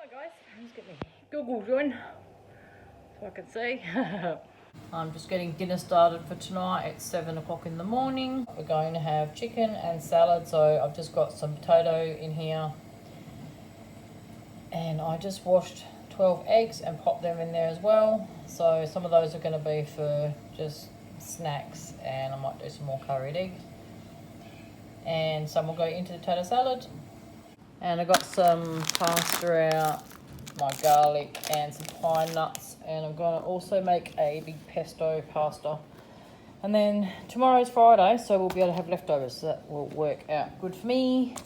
Hi guys, I'm just getting my goggles on so I can see. I'm just getting dinner started for tonight. It's 7 o'clock in the morning. We're going to have chicken and salad, so I've just got some potato in here. And I just washed 12 eggs and popped them in there as well. So some of those are going to be for just snacks, and I might do some more curried egg. And some will go into the potato salad. And I got some pasta out, my garlic and some pine nuts, and I'm going to also make a big pesto pasta. And then tomorrow's Friday, so we'll be able to have leftovers, so that will work out good for me.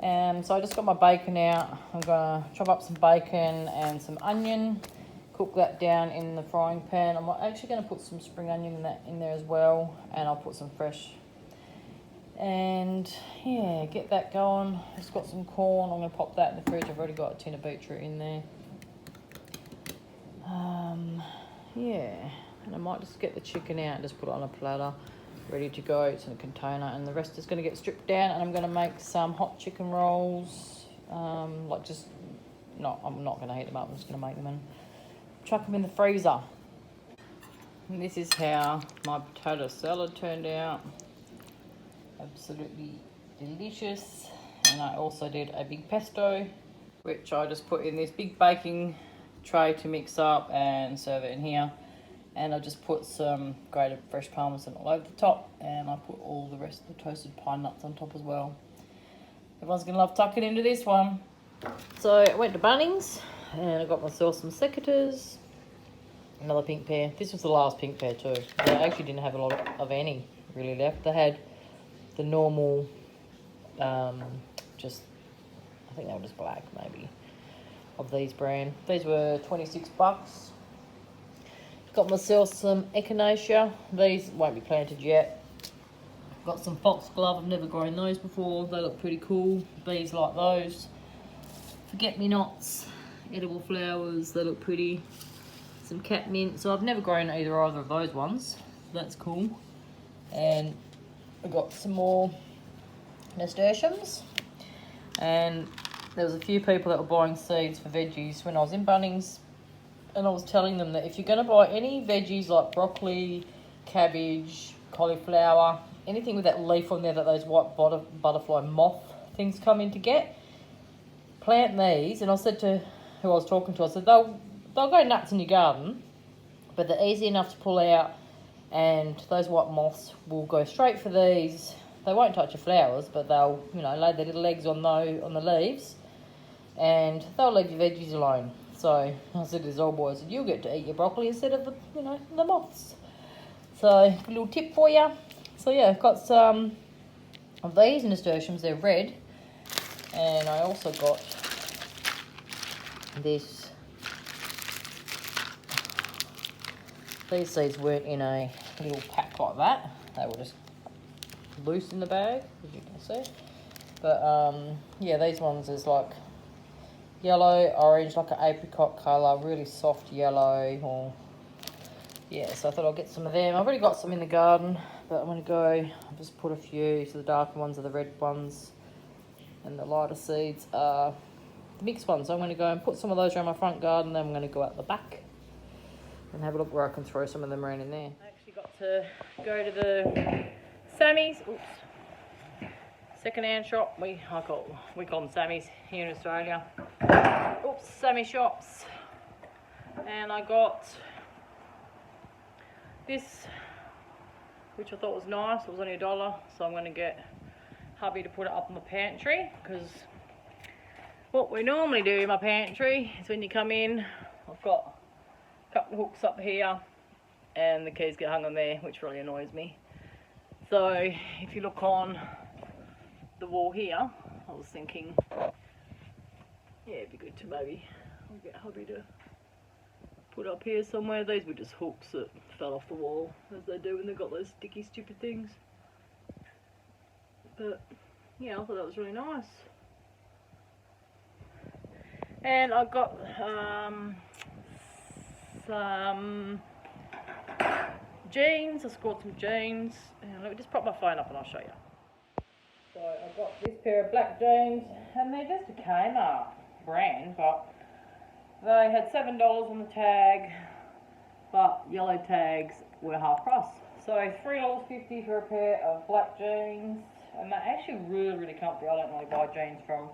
So I just got my bacon out. I'm going to chop up some bacon and some onion, cook that down in the frying pan. I'm actually going to put some spring onion in there as well, and I'll put some fresh. And yeah, get that going. Just got some corn. I'm going to pop that in the fridge. I've already got a tin of beetroot in there. Yeah, and I might just get the chicken out and just put it on a platter, ready to go. It's in a container, and the rest is going to get stripped down. And I'm going to make some hot chicken rolls. I'm not going to heat them up. I'm just going to make them and chuck them in the freezer. And this is how my potato salad turned out. Absolutely delicious. And I also did a big pesto, which I just put in this big baking tray to mix up and serve it in here. And I just put some grated fresh parmesan all over the top, and I put all the rest of the toasted pine nuts on top as well. Everyone's gonna love tucking into this one. So I went to Bunnings and I got myself some secateurs, another pink pair. This was the last pink pair too. They actually didn't have a lot of any really left. They had the normal, I think they were just black maybe, of these brand. These were 26 bucks. Got myself some echinacea. These won't be planted yet. Got some foxglove. I've never grown those before. They look pretty cool. Bees like those. Forget-me-nots, edible flowers. They look pretty. Some catmint. So I've never grown either of those ones. That's cool. And I got some more nasturtiums, and there was a few people that were buying seeds for veggies when I was in Bunnings, and I was telling them that if you're going to buy any veggies like broccoli, cabbage, cauliflower, anything with that leaf on there that those white butterfly moth things come in to get, plant these. And I said to who I was talking to, I said they'll go nuts in your garden, but they're easy enough to pull out, and those white moths will go straight for these. They won't touch your flowers, but they'll, lay their little eggs on the leaves, and they'll leave your veggies alone. So I said to this old boy, I said, you'll get to eat your broccoli instead of the moths. So a little tip for you. So yeah, I've got some of these nasturtiums. They're red, and I also got this. These seeds weren't in a little pack like that. They were just loose in the bag, as you can see. But yeah, these ones is like yellow, orange, like an apricot colour, really soft yellow. So I thought I'll get some of them. I've already got some in the garden, but I'm going to I'll just put a few. So the darker ones are the red ones, and the lighter seeds are the mixed ones. So I'm going to go and put some of those around my front garden, then I'm going to go out the back and have a look where I can throw some of them around in there. I actually got to go to the Sammy's, second-hand shop. We call them Sammy's here in Australia. Sammy shops. And I got this, which I thought was nice. It was only $1, so I'm going to get hubby to put it up in my pantry, because what we normally do in my pantry is when you come in, I've got couple of hooks up here, and the keys get hung on there, which really annoys me. So if you look on the wall here, I was thinking, yeah, it'd be good to maybe get hubby to put up here somewhere. These were just hooks that fell off the wall, as they do when they've got those sticky stupid things. But yeah, I thought that was really nice. And I got some jeans. I scored some jeans, and let me just pop my phone up and I'll show you. So I got this pair of black jeans, and they're just a Kmart. brand, but they had $7 on the tag, but yellow tags were half price. So $3.50 for a pair of black jeans, and they're actually really, really comfy. I don't really buy jeans from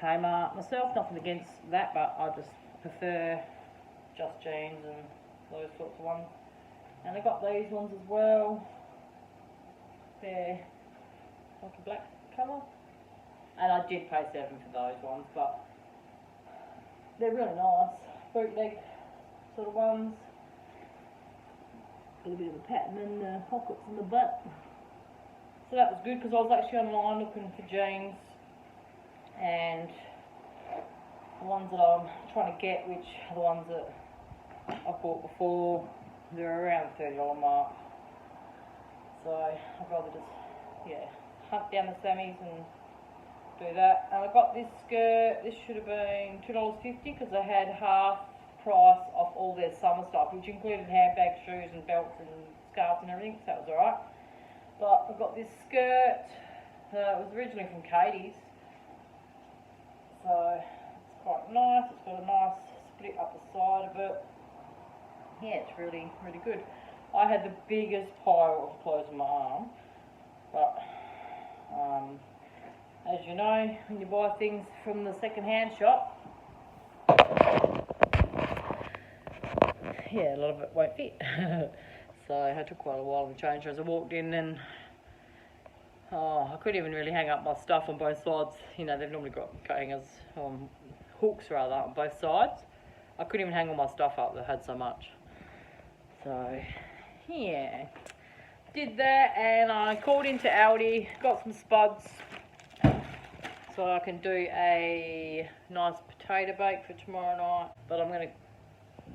Kmart myself, nothing against that, but I just prefer just jeans and those sorts of ones. And I got these ones as well. They're like a black colour, and I did pay $7 for those ones, but they're really nice bootleg sort of ones. Got a bit of a pattern in the pockets and the butt, so that was good because I was actually online looking for jeans, and the ones that I'm trying to get, which are the ones that I bought before, they're around the $30 mark. So I'd rather just, hunt down the Sammies and do that. And I got this skirt. This should have been $2.50 because they had half price off all their summer stuff, which included handbags, shoes and belts and scarves and everything, so that was alright. But I got this skirt. It was originally from Katie's. So it's quite nice. It's got a nice split up the side of it. Yeah, it's really, really good. I had the biggest pile of clothes on my arm, but as you know, when you buy things from the second-hand shop, a lot of it won't fit. So I took quite a while to change as I walked in, and I couldn't even really hang up my stuff on both sides. You know, they've normally got coat hangers, hooks rather, on both sides. I couldn't even hang all my stuff up, they had so much. So yeah, did that, and I called into Aldi, got some spuds so I can do a nice potato bake for tomorrow night. But I'm going to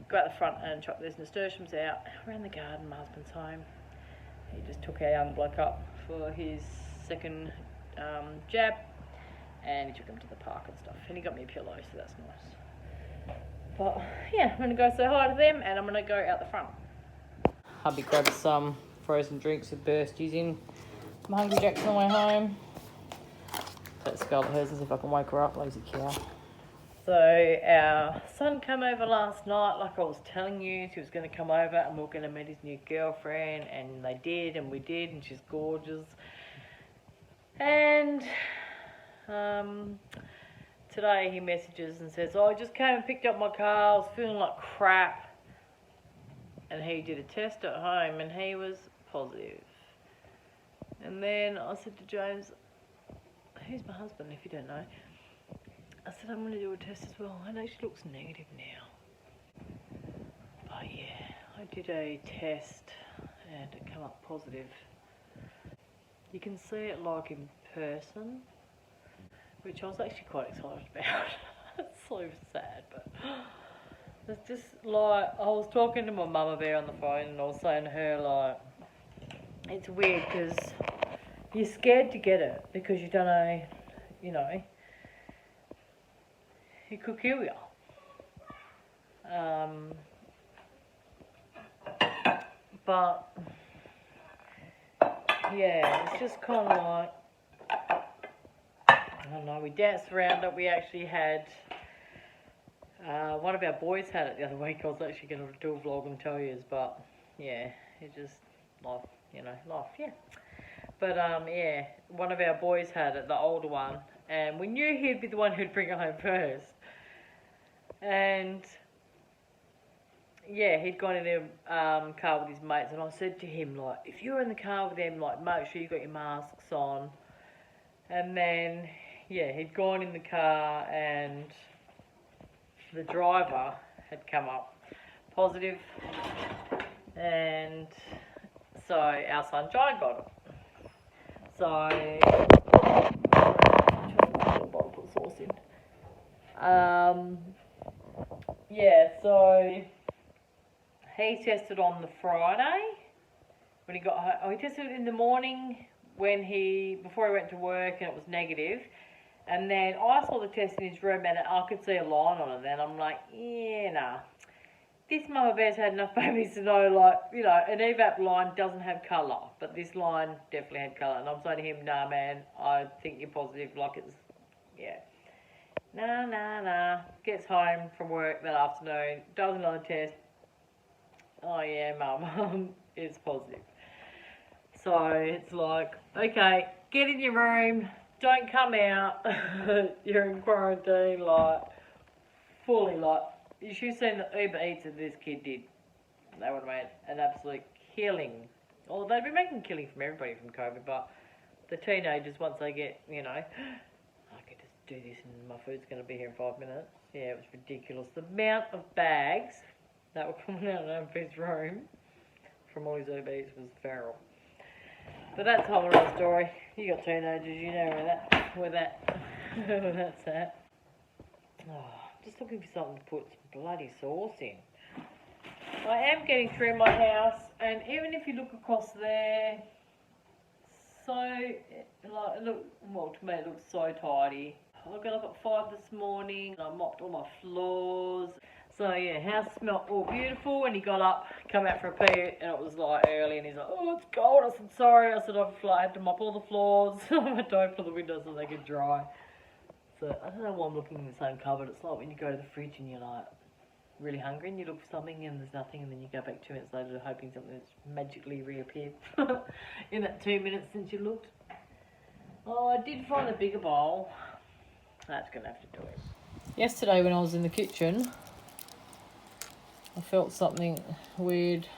go out the front and chop these nasturtiums out around the garden. My husband's home. He just took our young bloke up for his second jab, and he took him to the park and stuff, and he got me a pillow, so that's nice. But yeah, I'm going to go say hi to them, and I'm going to go out the front. Hubby grabbed some frozen drinks with bursties in. I'm hungry Jack's on the way home. Let's go to hers and see if I can wake her up, lazy cow. So our son came over last night, like I was telling you. He was going to come over and we were going to meet his new girlfriend, and they did, and we did, and she's gorgeous. And today he messages and says, I just came and picked up my car, I was feeling like crap. And he did a test at home and he was positive. And then I said to James, who's my husband if you don't know? I said, I'm going to do a test as well. I know she looks negative now. But yeah, I did a test and it came up positive. You can see it like in person, which I was actually quite excited about. It's so sad, but it's just like, I was talking to my mama bear on the phone and I was saying to her, like, it's weird because you're scared to get it because you don't know, you know, it could kill you. But yeah, it's just kind of like, I don't know, we danced around it. We actually had, one of our boys had it the other week. I was actually going to do a vlog and tell you, but yeah, it's just life, you know, life, yeah. But yeah, one of our boys had it, the older one, and we knew he'd be the one who'd bring it home first. And yeah, he'd gone in a car with his mates, and I said to him, like, if you're in the car with them, like, make sure you got your masks on. And then, yeah, he'd gone in the car, and the driver had come up positive, and so our son John got it. So, I'm trying to find a bottle to put sauce in. Yeah, so he tested on the Friday when he got home. Oh, he tested in the morning before he went to work, and it was negative. And then I saw the test in his room and I could see a line on it. Then I'm like, yeah, nah. This mama bear's had enough babies to know, like, you know, an evap line doesn't have colour, but this line definitely had colour. And I'm saying to him, nah, man, I think you're positive. Like, it's, yeah. Nah. Gets home from work that afternoon, does another test. Oh yeah, mum, it's positive. So it's like, okay, get in your room, don't come out. You're in quarantine, like, fully, like, you should have seen the Uber Eats that this kid did. They would have made an absolute killing. Well, they'd be making a killing from everybody from COVID, but the teenagers, once they get, I could just do this and my food's going to be here in 5 minutes. Yeah, it was ridiculous. The amount of bags that were coming out of his room from all his Uber Eats was feral. But that's a whole other story. You got teenagers, you know where that's at. Oh, just looking for something to put some bloody sauce in. I am getting through my house, and even if you look across there, to me it looks so tidy. I got up at 5 this morning, I mopped all my floors. So yeah, house smelled all beautiful, and he got up, come out for a pee, and it was like early, and he's like, oh, it's cold. I said, sorry. I said, I had to mop all the floors. I had to open the windows so they could dry. So I don't know why I'm looking in the same cupboard. It's like when you go to the fridge and you're like really hungry and you look for something and there's nothing, and then you go back 2 minutes later hoping something's magically reappeared in that 2 minutes since you looked. Oh, I did find a bigger bowl. That's going to have to do it. Yesterday when I was in the kitchen, I felt something weird,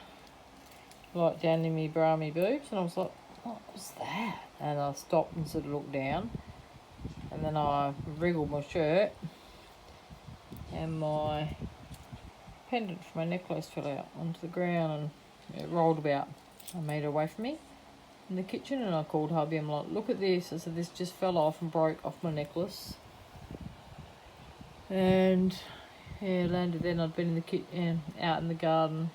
like down in me bra, me boobs, and I was like, what was that? And I stopped and sort of looked down, and then I wriggled my shirt, and my pendant from my necklace fell out onto the ground, and it rolled about a metre away from me in the kitchen, and I called hubby. I'm like, look at this. I said, this just fell off and broke off my necklace. And yeah, landed then. I'd been in the kitchen, out in the garden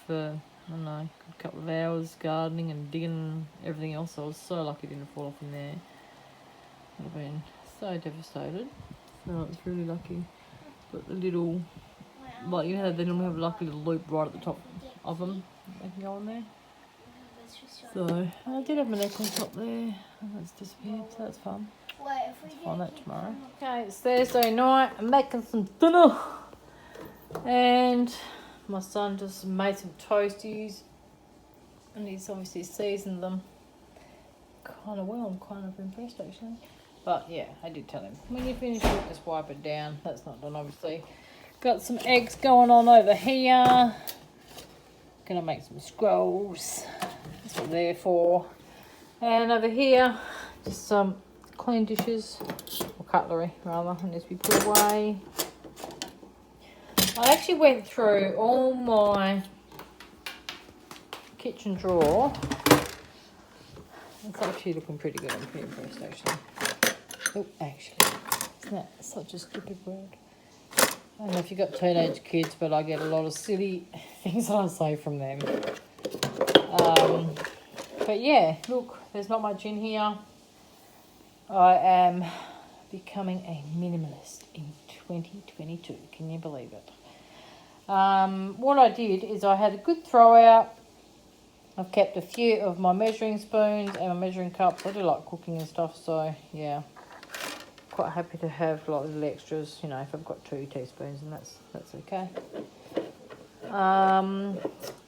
for, I don't know, a couple of hours gardening and digging and everything else. I was so lucky it didn't fall off in there. I'd have been so devastated. So I was really lucky. But the little, like, you know how they normally have like a little loop right at the top of them. They can go on there. So I did have my necklace up there, and that's disappeared, so that's fun. I'll find that tomorrow. Okay, it's Thursday night. I'm making some dinner. And my son just made some toasties, and he's obviously seasoned them kind of well. I'm kind of impressed actually. But yeah, I did tell him, when you finish it, just wipe it down. That's not done obviously. Got some eggs going on over here. Gonna make some scrolls. That's what they're for. And over here, just some clean dishes, or cutlery rather, and this we put away. I actually went through all my kitchen drawer. It's actually looking pretty good. I'm pretty impressed actually. Oh, actually, isn't that such a stupid word? I don't know if you've got teenage kids, but I get a lot of silly things that I say from them. But yeah, look, there's not much in here. I am becoming a minimalist in 2022. Can you believe it? What I did is I had a good throw out. I've kept a few of my measuring spoons and my measuring cups. I do like cooking and stuff, so yeah. Quite happy to have like little extras, if I've got 2 teaspoons, and that's okay.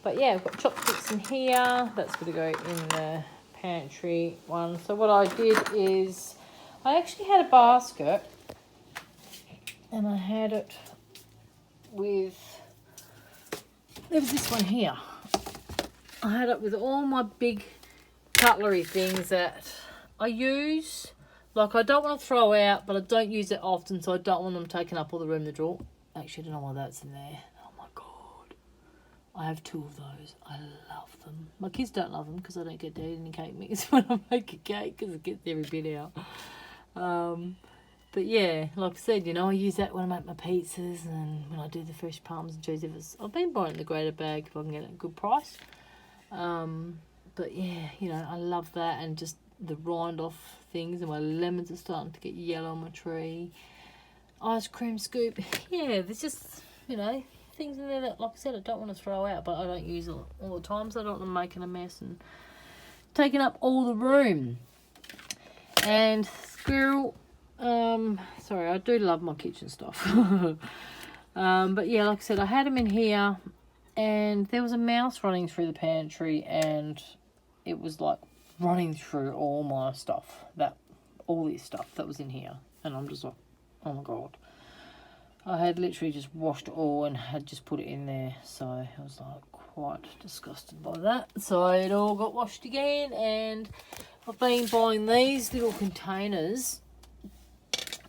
But yeah, I've got chopsticks in here. That's going to go in the pantry one. So what I did is I actually had a basket, and I had it with, there was this one here. I had it with all my big cutlery things that I use. Like, I don't want to throw out, but I don't use it often, so I don't want them taking up all the room in the drawer. Actually, I don't know why that's in there. Oh my God. I have 2 of those. I love them. My kids don't love them because I don't get to eat any cake mix when I make a cake because it gets every bit out. But yeah, like I said, I use that when I make my pizzas and when I do the fresh parms and cheese. I've been buying the greater bag if I can get it at a good price. But yeah, I love that, and just the rind off things, and my lemons are starting to get yellow on my tree. Ice cream scoop. Yeah, there's just, things in there that, like I said, I don't want to throw out, but I don't use it all the time, so I don't want them making a mess and taking up all the room. And squirrel, Sorry, I do love my kitchen stuff. But yeah, like I said, I had them in here, and there was a mouse running through the pantry, and it was like running through all my stuff, all this stuff that was in here, and I'm just like, oh my god. I had literally just washed it all and had just put it in there, so I was like quite disgusted by that. So it all got washed again, and I've been buying these little containers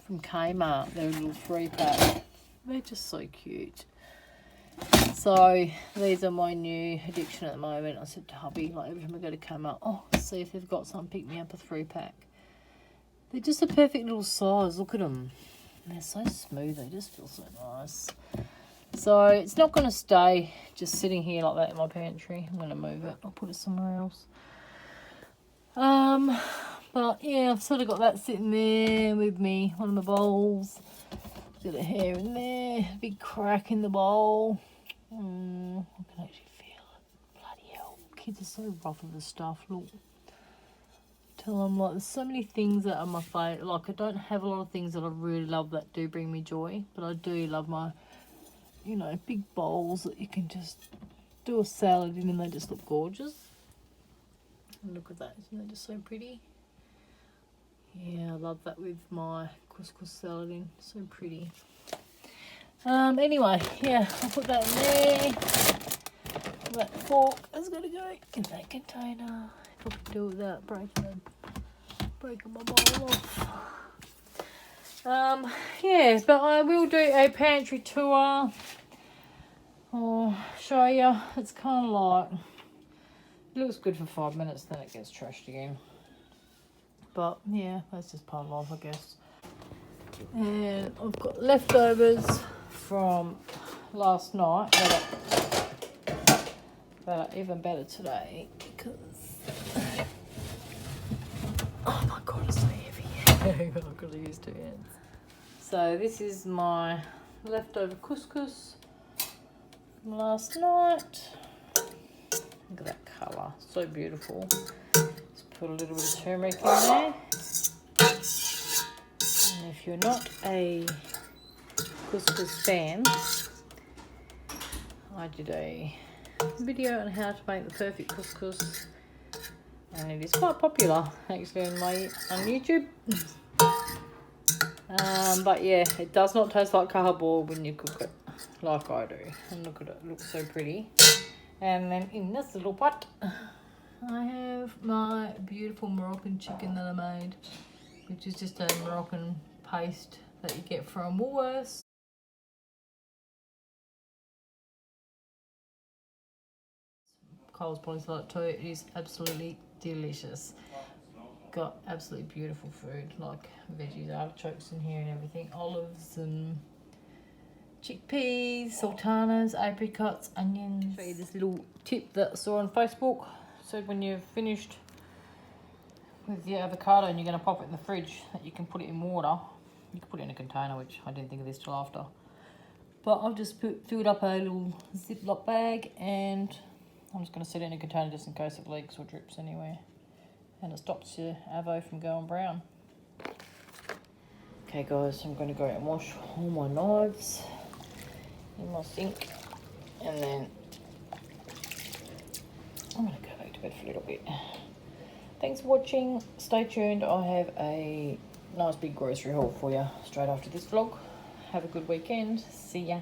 from Kmart. They're a little 3-pack. They're just so cute. So these are my new addiction at the moment. I said to hubby, like every time I go to Kmart, oh, see if they've got some, pick me up a 3-pack. They're just a perfect little size. Look at them. They're so smooth. They just feel so nice. So it's not going to stay just sitting here like that in my pantry. I'm going to move it. I'll put it somewhere else. But yeah, I've sort of got that sitting there with me, one of my bowls. Got a hair in there, big crack in the bowl. I can actually feel it. Bloody hell, kids are so rough with the stuff. Look, tell them like there's so many things that are my favourite. Like I don't have a lot of things that I really love that do bring me joy, but I do love my, you know, big bowls that you can just do a salad in, and they just look gorgeous. And look at that, isn't that just so pretty? Yeah, I love that with my couscous salad in, so pretty. Anyway, yeah, I'll put that in there. That fork is gonna go in that container. If I can do it without breaking my bowl off. Yeah, but I will do a pantry tour. I'll show you. It's kind of like, it looks good for 5 minutes, then it gets trashed again. But yeah, that's just part of life, I guess. And I've got leftovers from last night that are even better today because oh my god, it's so heavy. I've got to use 2 hands. So this is my leftover couscous from last night. Look at that colour, so beautiful. Just put a little bit of turmeric in there. And if you're not a couscous fan, I did a video on how to make the perfect couscous, and it is quite popular actually on YouTube. But yeah, it does not taste like cardboard when you cook it like I do. And look at it, it looks so pretty. And then in this little pot, I have my beautiful Moroccan chicken that I made, which is just a Moroccan paste that you get from Woolworths. Coles probably like it too. It is absolutely delicious. Got absolutely beautiful food, like veggies, artichokes in here and everything, olives and chickpeas, sultanas, apricots, onions. I'll show you this little tip that I saw on Facebook. So when you've finished with your avocado and you're going to pop it in the fridge, that you can put it in water. You can put it in a container, which I didn't think of this till after. But I've just filled up a little Ziploc bag, and I'm just going to set it in a container just in case it leaks or drips anywhere. And it stops your avo from going brown. Okay guys, I'm going to go and wash all my knives in my sink, and then I'm going to go back to bed for a little bit. Thanks for watching. Stay tuned. I have a nice big grocery haul for you straight after this vlog. Have a good weekend. See ya.